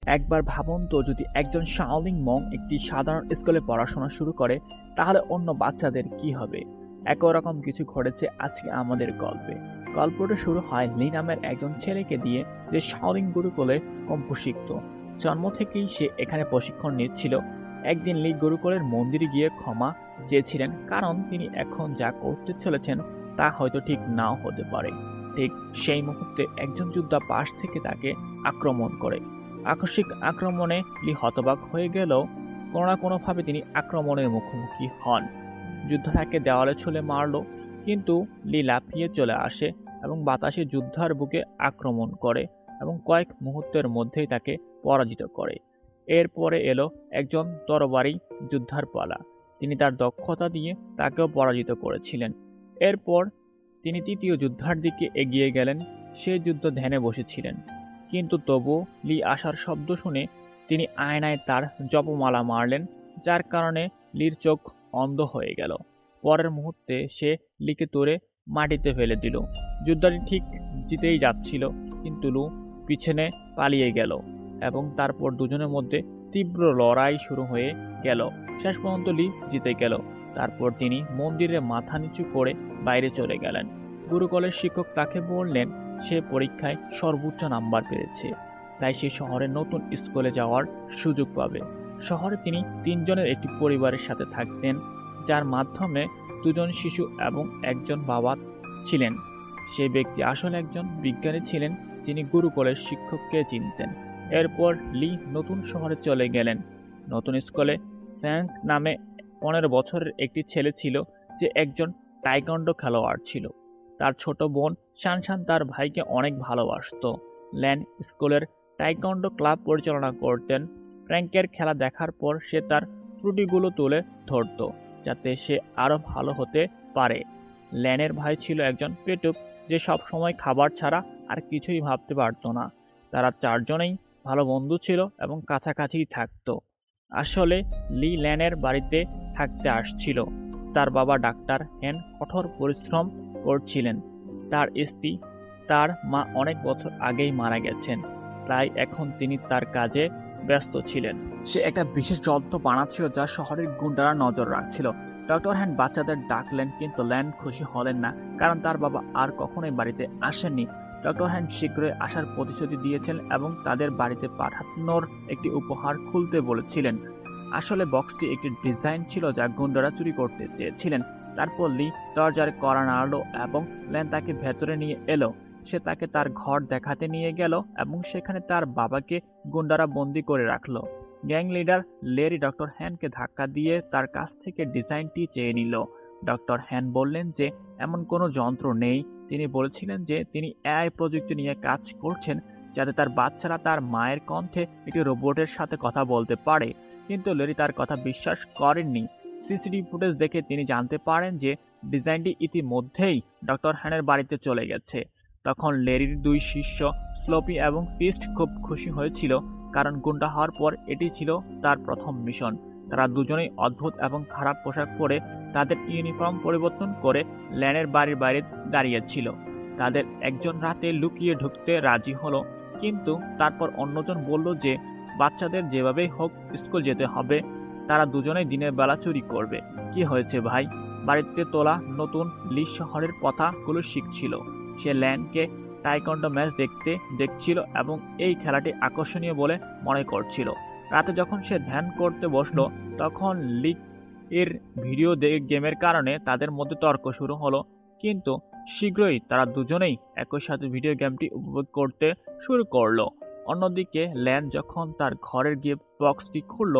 একবার ভাবুন তো, যদি একজন শাওলিং মং একটি সাধারণ স্কুলে পড়াশোনা শুরু করে, তাহলে অন্য বাচ্চাদের কি হবে? একই রকম কিছু ঘটেছে আজকে আমাদের গল্পে। গল্পটা শুরু হয় লি নামের একজন ছেলেকে দিয়ে, যে শাওলিং গুরুকুলে কম্ফু শিখত। জন্ম থেকেই সে এখানে প্রশিক্ষণ নিচ্ছিল। একদিন লি গুরুকুলের মন্দিরে গিয়ে ক্ষমা চেয়েছিলেন, কারণ তিনি এখন যা করতে চলেছেন তা হয়তো ঠিক নাও হতে পারে। ঠিক সেই মুহূর্তে একজন যোদ্ধা পাশ থেকে তাকে আক্রমণ করে। আকস্মিক আক্রমণে লি হতবাক হয়ে গেলেও কোনো না কোনোভাবে তিনি আক্রমণের মুখোমুখি হন। যোদ্ধা তাকে দেওয়ালে ছুঁড়ে মারল, কিন্তু লি লাফিয়ে চলে আসে এবং বাতাসে যোদ্ধার বুকে আক্রমণ করে এবং কয়েক মুহূর্তের মধ্যেই তাকে পরাজিত করে। এরপরে এলো একজন তরবারি যোদ্ধার পালা। তিনি তার দক্ষতা দিয়ে তাকেও পরাজিত করেছিলেন। এরপর তিনি তৃতীয় যোদ্ধার দিকে এগিয়ে গেলেন। সে যুদ্ধ ধ্যানে বসেছিলেন, কিন্তু তবুও লি আসার শব্দ শুনে তিনি আয়নায় তার জপমালা মারলেন, যার কারণে লির চোখ অন্ধ হয়ে গেল। পরের মুহূর্তে সে লিকে তুলে মাটিতে ফেলে দিল। যুদ্ধটি ঠিক জিতেই যাচ্ছিল, কিন্তু লু পিছনে পালিয়ে গেল এবং তারপর দুজনের মধ্যে তীব্র লড়াই শুরু হয়ে গেল। শেষ পর্যন্ত লি জিতে গেল। তারপর তিনি মন্দিরে মাথা নিচু করে বাইরে চলে গেলেন। গুরুকুলের শিক্ষক তাকে বললেন সে পরীক্ষায় সর্বোচ্চ নাম্বার পেয়েছে, তাই সে শহরের নতুন স্কুলে যাওয়ার সুযোগ পাবে। শহরে তিনি তিনজনের একটি পরিবারের সাথে থাকতেন, যার মাধ্যমে দুজন শিশু এবং একজন বাবা ছিলেন। সে ব্যক্তি আসলে একজন বিজ্ঞানী ছিলেন, যিনি গুরুকুলের শিক্ষককে চিনতেন। এরপর লি নতুন শহরে চলে গেলেন। নতুন স্কুলে ফ্র্যাঙ্ক নামে 15 বছরের একটি ছেলে ছিল, যে একজন টাইকোয়ান্ডো খেলোয়াড় ছিল। তার ছোট বোন শানশান তার ভাইকে অনেক ভালোবাসত। ল্যান স্কুলের টাইকোয়ান্ডো ক্লাব পরিচালনা করতেন। ফ্র্যাঙ্কের খেলা দেখার পর সে তার ত্রুটিগুলো তুলে ধরত, যাতে সে আরো ভালো হতে পারে। ল্যানের ভাই ছিল একজন পেটুক, যে সব সময় খাবার ছাড়া আর কিছুই ভাবতে পারত না। তারা চারজনেই ভালো বন্ধু ছিল এবং কাছাকাছি থাকতো। আসলে লি ল্যানের বাড়িতে থাকতে আসছিল। তার বাবা ডাক্তার হেন কঠোর পরিশ্রম করছিলেন। তার স্ত্রী, তার মা অনেক বছর আগেই মারা গেছেন, তাই এখন তিনি তার কাজে ব্যস্ত ছিলেন। সে একটা বিশেষ যন্ত্র বানাচ্ছিল, যা শহরের গুন্ডারা নজর রাখছিল। ডক্টর হ্যান্ড বাচ্চাদের ডাকলেন, কিন্তু ল্যান্ড খুশি হলেন না, কারণ তার বাবা আর কখনোই বাড়িতে আসেননি। ডক্টর হ্যান্ড শীঘ্রই আসার প্রতিশ্রুতি দিয়েছেন এবং তাদের বাড়িতে পাঠানোর একটি উপহার খুলতে বলেছিলেন। আসলে বক্সটি একটি ডিজাইন ছিল যা গুন্ডারা চুরি করতে চেয়েছিলেন। তারপর লি দরজার কড়া নাড়ল এবং ল্যান তাকে ভেতরে নিয়ে এলো। সে তাকে তার ঘর দেখাতে নিয়ে গেল এবং সেখানে তার বাবাকে গুন্ডারা বন্দি করে রাখলো। গ্যাং লিডার লেরি ডক্টর হ্যানকে ধাক্কা দিয়ে তার কাছ থেকে ডিজাইনটি চেয়ে নিল। ডক্টর হ্যান বললেন যে এমন কোনো যন্ত্র নেই। তিনি বলেছিলেন যে তিনি এআই প্রযুক্তি নিয়ে কাজ করছেন, যাতে তার বাচ্চারা তার মায়ের কণ্ঠে একটি রোবটের সাথে কথা বলতে পারে। কিন্তু লেরি তার কথা বিশ্বাস করেননি। সিসিটিভি ফুটেজ দেখে তিনি জানতে পারেন যে ডিজাইনটি ইতিমধ্যেই ডক্টর হ্যানের বাড়িতে চলে গেছে। তখন লেরির দুই শিষ্য স্লোপি এবং ফিস্ট খুব খুশি হয়েছিল, কারণ গুন্ডা হওয়ার পর এটি ছিল তার প্রথম মিশন। তারা দুজনেই অদ্ভুত এবং খারাপ পোশাক পরে তাদের ইউনিফর্ম পরিবর্তন করে ল্যানের বাড়ির বাইরে দাঁড়িয়েছিল। তাদের একজন রাতে লুকিয়ে ঢুকতে রাজি হলো, কিন্তু তারপর অন্যজন বলল যে বাচ্চাদের যেভাবেই হোক স্কুল যেতে হবে। তারা দুজনেই দিনের বেলা চুরি করবে। কি হয়েছে ভাই? বাড়িতে তোলা নতুন লি শহরের কথাগুলো শিখছিল। সে ল্যানকে টাইকোয়ান্ডো ম্যাচ দেখছিল এবং এই খেলাটি আকর্ষণীয় বলে মনে করছিল। রাতে যখন সে ধ্যান করতে বসলো, তখন লি এর ভিডিও গেমের কারণে তাদের মধ্যে তর্ক শুরু হলো, কিন্তু শীঘ্রই তারা দুজনেই একই সাথে ভিডিও গেমটি উপভোগ করতে শুরু করলো। অন্যদিকে ল্যান যখন তার ঘরের গিয়ে বক্সটি খুলল,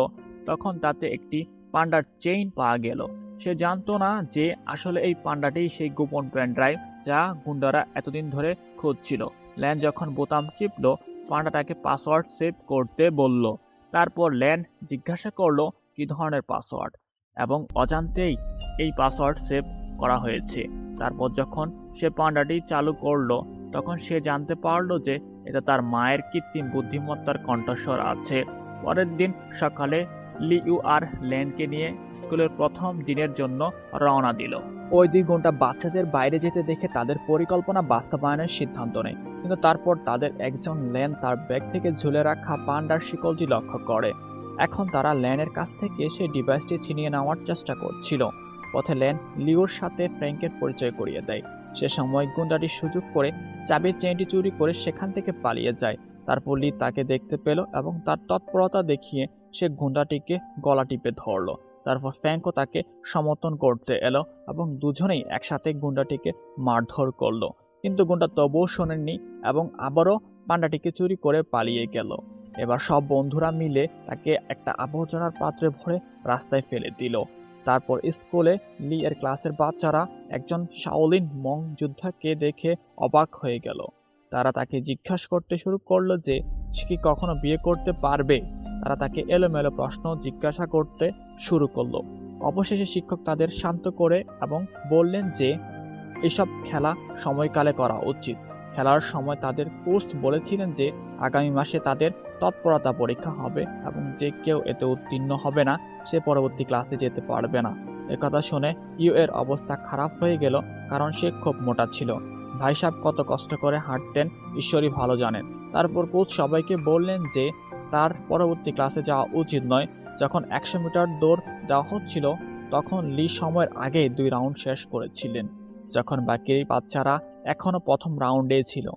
তখন তাতে একটি পান্ডার চেইন পাওয়া গেল। সে জানতো না যে আসলে এই পান্ডাটি সেই গোপন পেন ড্রাইভ যা গুন্ডারা এতদিন ধরে খুঁজছিল। ল্যান যখন বোতাম টিপল, পান্ডাটাকে পাসওয়ার্ড সেভ করতে বলল। তারপর ল্যান জিজ্ঞাসা করলো কি ধরনের পাসওয়ার্ড, এবং অজান্তেই এই পাসওয়ার্ড সেভ করা হয়েছে। তারপর যখন সে পান্ডাটি চালু করলো, তখন সে জানতে পারলো যে এটা তার মায়ের কৃত্রিম বুদ্ধিমত্তার কণ্ঠস্বর আছে। পরের দিন সকালে লিইউ আর ল্যানকে নিয়ে স্কুলের প্রথম দিনের জন্য রওনা দিল। ওই 2 গুন্ডা বাচ্চাদের বাইরে যেতে দেখে তাদের পরিকল্পনা বাস্তবায়নের সিদ্ধান্ত নেয়। কিন্তু তারপর তাদের একজন লেন তার ব্যাগ থেকে ঝুলে রাখা পান্ডার শিকলটি লক্ষ্য করে। এখন তারা লেনের কাছ থেকে সেই ডিভাইসটি ছিনিয়ে নেওয়ার চেষ্টা করছিল। পথে লেন লিওর সাথে ফ্র্যাঙ্কের পরিচয় করিয়ে দেয়। সে সময় গুন্ডাটি সুযোগ করে চাবির চেইনটি চুরি করে সেখান থেকে পালিয়ে যায়। তারপর লি তাকে দেখতে পেল এবং তার তৎপরতা দেখিয়ে সে গুন্ডাটিকে গলা টিপে ধরল। তারপর ফ্র্যাঙ্কও তাকে সমর্থন করতে এলো এবং দুজনেই একসাথে গুন্ডাটিকে মারধর করলো। কিন্তু গুন্ডা তবুও শোনেননি এবং আবারও পান্ডাটিকে চুরি করে পালিয়ে গেল। এবার সব বন্ধুরা মিলে তাকে একটা আবর্জনার পাত্রে ভরে রাস্তায় ফেলে দিল। তারপর স্কুলে লি এর ক্লাসের বাচ্চারা একজন শাওলিন মং যোদ্ধাকে দেখে অবাক হয়ে গেল। তারা তাকে জিজ্ঞাসা করতে শুরু করলো যে সে কি কখনো বিয়ে করতে পারবে। তারা তাকে এলোমেলো প্রশ্ন জিজ্ঞাসা করতে শুরু করলো। অবশেষে শিক্ষক তাদের শান্ত করে এবং বললেন যে এসব খেলা সময়কালে করা উচিত। খেলার সময় তাদের কোচ বলেছিলেন যে আগামী মাসে তাদের তৎপরতা পরীক্ষা হবে এবং যে কেউ এতে উত্তীর্ণ হবে না সে পরবর্তী ক্লাসে যেতে পারবে না। একথা শুনে ইউ এর অবস্থা খারাপ হয়ে গেল, কারণ সে খুব মোটা ছিল। ভাই সাহেব কত কষ্ট করে হাঁটতেন ঈশ্বরই ভালো জানেন। তারপর কোচ সবাইকে বললেন যে তার পরবর্তী ক্লাসে যাওয়া উচিত নয়। যখন 100 মিটার দৌড় দেওয়া হচ্ছিল তখন লি সময়ের আগে 2 রাউন্ড শেষ করেছিলেন, যখন বাকি বাচ্চারা এখনো প্রথম রাউন্ডে ছিল।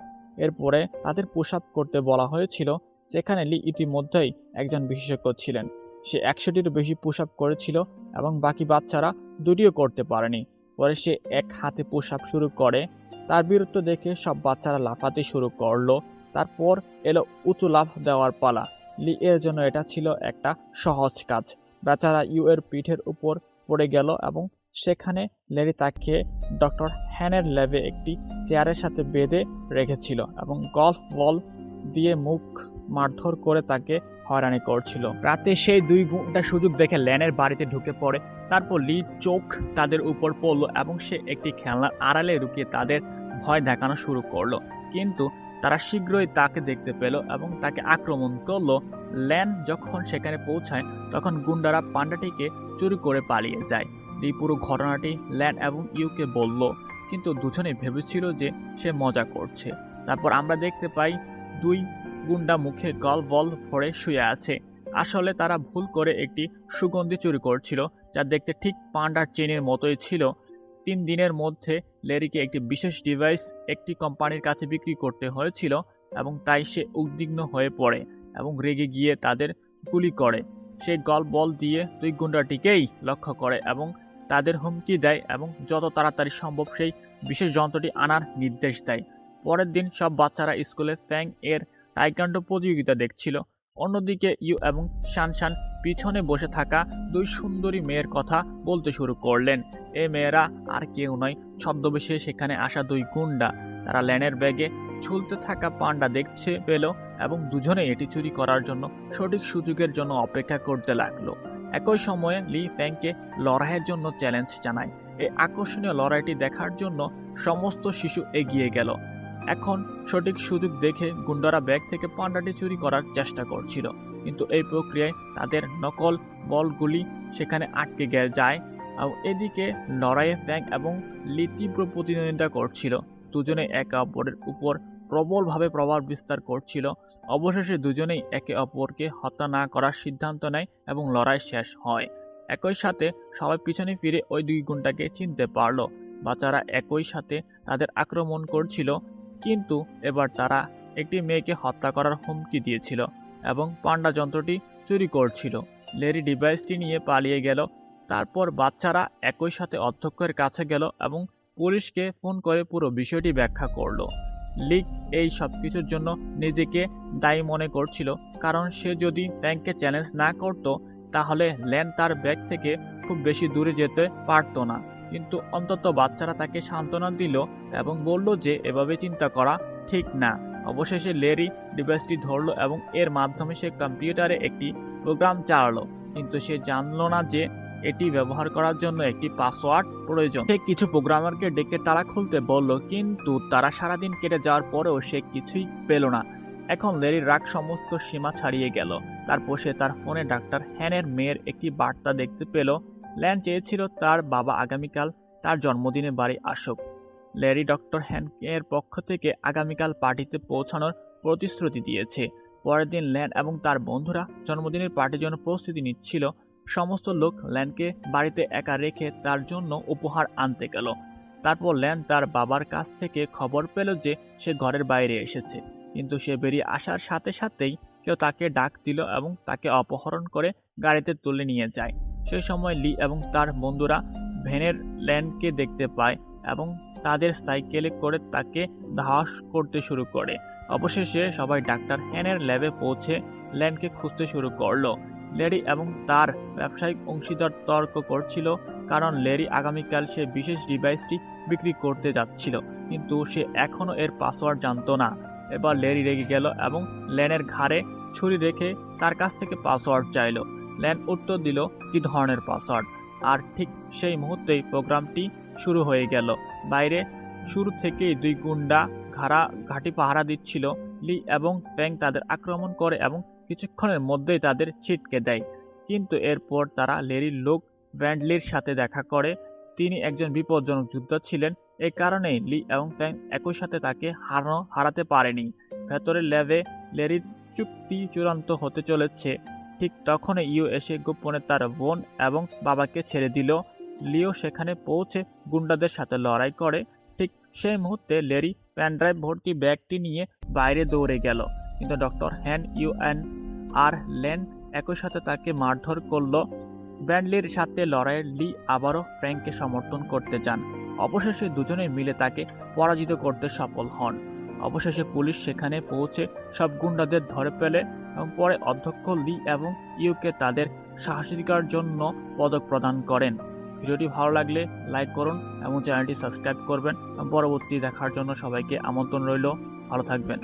এরপরে তাদের পুশ আপ করতে বলা হয়েছিল, যেখানে লি ইতিমধ্যেই একজন বিশেষজ্ঞ ছিলেন। সে 100টিরও বেশি পুশ আপ করেছিল এবং বাকি বাচ্চারা দুটিও করতে পারেনি। পরে সে এক হাতে পুশ আপ শুরু করে। তার বীরত্ব দেখে সব বাচ্চারা লাফাতে শুরু করলো। তারপর এলো উঁচু লাফ দেওয়ার পালা। লি এর জন্য এটা ছিল একটা সহজ কাজ। বেচারা ইউ এর পিঠের উপর পড়ে গেল এবং সেখানে লেরি তাকে ডক্টর হ্যানের ল্যাবে একটি চেয়ারের সাথে বেঁধে রেখেছিল এবং গল্ফ বল দিয়ে মুখ মারধর করে তাকে হয়রানি করছিল। রাতে সেই 2 গুন্ডা সুযোগ দেখে ল্যানের বাড়িতে ঢুকে পড়ে। তারপর লি চোখ তাদের উপর পড়লো এবং সে একটি খেলনার আড়ালে লুকিয়ে তাদের ভয় দেখানো শুরু করলো। কিন্তু তারা শীঘ্রই তাকে দেখতে পেল এবং তাকে আক্রমণ করলো। ল্যান যখন সেখানে পৌঁছায় তখন গুন্ডারা পান্ডাটিকে চুরি করে পালিয়ে যায়। এই পুরো ঘটনাটি ল্যান এবং ইউকে বলল, কিন্তু দুজনেই ভেবেছিল যে সে মজা করছে। তারপর আমরা দেখতে পাই 2 গুন্ডা মুখে গল্ফ বল ভরে শুয়ে আছে। আসলে তারা ভুল করে একটি সুগন্ধি চুরি করছিল, যা দেখতে ঠিক পান্ডার চেনের মতোই ছিল। 3 দিনের মধ্যে লেরিকে একটি বিশেষ ডিভাইস একটি কোম্পানির কাছে বিক্রি করতে হয়েছিল এবং তাই সে উদ্বিগ্ন হয়ে পড়ে এবং রেগে গিয়ে তাদের গুলি করে। সে গল্ফ বল দিয়ে 2 গুন্ডাটিকেই লক্ষ্য করে এবং তাদের হুমকি দেয় এবং যত তাড়াতাড়ি সম্ভব সেই বিশেষ যন্ত্রটি আনার নির্দেশ দেয়। পরের দিন সব বাচ্চারা স্কুলে ফ্যাং এর টাইকান্ডো প্রতিযোগিতা দেখছিল। অন্যদিকে ইউ এবং শানশান পিছনে বসে থাকা 2 সুন্দরী মেয়ের কথা বলতে শুরু করলেন। এই মেয়েরা আর কেউ নয়, ছদ্মবেশে সেখানে আসা 2 গুন্ডা। তারা ল্যানের ব্যাগে ঝুলতে থাকা পান্ডা দেখতে পেল এবং দুজনে এটি চুরি করার জন্য সঠিক সুযোগের জন্য অপেক্ষা করতে লাগলো। একই সময়ে লি ফ্যাংকে লড়াইয়ের জন্য চ্যালেঞ্জ জানায়। এই আকর্ষণীয় লড়াইটি দেখার জন্য সমস্ত শিশু এগিয়ে গেল। এখন সঠিক সুযোগ দেখে গুন্ডারা ব্যাগ থেকে পান্ডাটি চুরি করার চেষ্টা করছিল, কিন্তু এই প্রক্রিয়ায় তাদের নকল বলগুলি সেখানে আটকে যায়। আর এদিকে লড়াইয়ে ফ্যাং এবং লি তীব্র প্রতিদ্বন্দ্বিতা করছিল। দুজনে একে অপরের উপর প্রবলভাবে প্রভাব বিস্তার করছিল। অবশেষে দুজনেই একে অপরকে হত্যা না করার সিদ্ধান্ত নেয় এবং লড়াই শেষ হয়। একই সাথে সবাই পিছনে ফিরে ওই 2 গুন্ডাকে চিনতে পারল। বাচ্চারা একই সাথে তাদের আক্রমণ করছিল, কিন্তু এবার তারা একটি মেয়েকে হত্যা করার হুমকি দিয়েছিল এবং পান্ডা যন্ত্রটি চুরি করছিল। লেরি ডিভাইসটি নিয়ে পালিয়ে গেল। তারপর বাচ্চারা একই সাথে অধ্যক্ষের কাছে গেল এবং পুলিশকে ফোন করে পুরো বিষয়টি ব্যাখ্যা করলো। লিক এই সবকিছুর জন্য নিজেকে দায়ী মনে করছিল, কারণ সে যদি ফ্যাংকে চ্যালেঞ্জ না করত তাহলে ল্যান তার ব্যাগ থেকে খুব বেশি দূরে যেতে পারত না। কিন্তু অন্তত বাচ্চারা তাকে সান্ত্বনা দিল এবং বলল যে এভাবে চিন্তা করা ঠিক না। অবশেষে লেরি ডিভাইসটি ধরল এবং এর মাধ্যমে সে কম্পিউটারে একটি প্রোগ্রাম চালালো, কিন্তু সে জানলো না যে এটি ব্যবহার করার জন্য একটি পাসওয়ার্ড প্রয়োজন। সে কিছু প্রোগ্রামারকে ডেকে তালা খুলতে বলল, কিন্তু তারা সারাদিন কেটে যাওয়ার পরেও সে কিছুই পেল না। এখন লেরির রাগ সমস্ত সীমা ছাড়িয়ে গেল। তারপর সে তার ফোনে ডাক্তার হ্যানের মেয়ের একটি বার্তা দেখতে পেল। ল্যান চেয়েছিল তার বাবা আগামীকাল তার জন্মদিনে বাড়ি আসুক। ল্যারি ডক্টর হ্যানের পক্ষ থেকে আগামীকাল পার্টিতে পৌঁছানোর প্রতিশ্রুতি দিয়েছে। পরের দিন ল্যান এবং তার বন্ধুরা জন্মদিনের পার্টির জন্য প্রস্তুতি নিচ্ছিল। সমস্ত লোক ল্যানকে বাড়িতে একা রেখে তার জন্য উপহার আনতে গেল। তারপর ল্যান তার বাবার কাছ থেকে খবর পেল যে সে ঘরের বাইরে এসেছে, কিন্তু সে বেরিয়ে আসার সাথে সাথেই কেউ তাকে ডাক দিল এবং তাকে অপহরণ করে গাড়িতে তুলে নিয়ে যায়। সেই সময় লি এবং তার বন্ধুরা ভ্যানের ল্যানকে দেখতে পায় এবং তাদের সাইকেলে করে তাকে ধাওয়া করতে শুরু করে। অবশেষে সবাই ডাক্তার হ্যানের ল্যাবে পৌঁছে ল্যানকে খুঁজতে শুরু করলো। ল্যারি এবং তার ব্যবসায়িক অংশীদার তর্ক করছিল, কারণ ল্যারি আগামীকাল সে বিশেষ ডিভাইসটি বিক্রি করতে যাচ্ছিল, কিন্তু সে এখনও এর পাসওয়ার্ড জানতো না। এবার ল্যারি রেগে গেল এবং ল্যানের ঘাড়ে ছুরি রেখে তার কাছ থেকে পাসওয়ার্ড চাইল। ল্যান উত্তর দিল কি ধরনের পাসওয়ার্ড, আর ঠিক সেই মুহূর্তেই প্রোগ্রামটি শুরু হয়ে গেল। বাইরে শুরু থেকেই দুই গুন্ডা ঘাটি পাহারা দিচ্ছিল। লি এবং ফ্র্যাঙ্ক তাদের আক্রমণ করে এবং কিছুক্ষণের মধ্যেই তাদের ছিটকে দেয়। কিন্তু এরপর তারা ল্যারির লোক ব্র্যান্ডলির সাথে দেখা করে। তিনি একজন বিপজ্জনক যোদ্ধা ছিলেন, এই কারণেই লি এবং ফ্র্যাঙ্ক একই সাথে তাকে হারাতে পারেনি। ভেতরের ল্যাবে ল্যারির চুক্তি চূড়ান্ত হতে চলেছে। ঠিক তখনই ইউ এসে গোপনে তার বোন এবং বাবাকে ছেড়ে দিল। লিও সেখানে পৌঁছে গুন্ডাদের সাথে লড়াই করে। ঠিক সেই মুহূর্তে ল্যারি প্যানড্রাইভ ভর্তি ব্যাগটি নিয়ে বাইরে দৌড়ে গেল, কিন্তু ডক্টর হ্যান, ইউএন আর লেন একই সাথে তাকে মারধর করল। ব্র্যান্ডলির সাথে লড়াইয়ে লি আবারও ফ্র্যাঙ্ককে সমর্থন করতে যান। অবশেষে দুজনে মিলে তাকে পরাজিত করতে সফল হন। অবশেষে পুলিশ সেখানে পৌঁছে সব গুন্ডাদের ধরে ফেলে এবং পরে অধ্যক্ষ লি এবং ইউকে তাদের সাহসিকতার জন্য পদক প্রদান করেন। ভিডিওটি ভালো লাগলে লাইক করুন এবং চ্যানেলটি সাবস্ক্রাইব করবেন। পরবর্তী দেখার জন্য সবাইকে আমন্ত্রণ রইল। ভালো থাকবেন।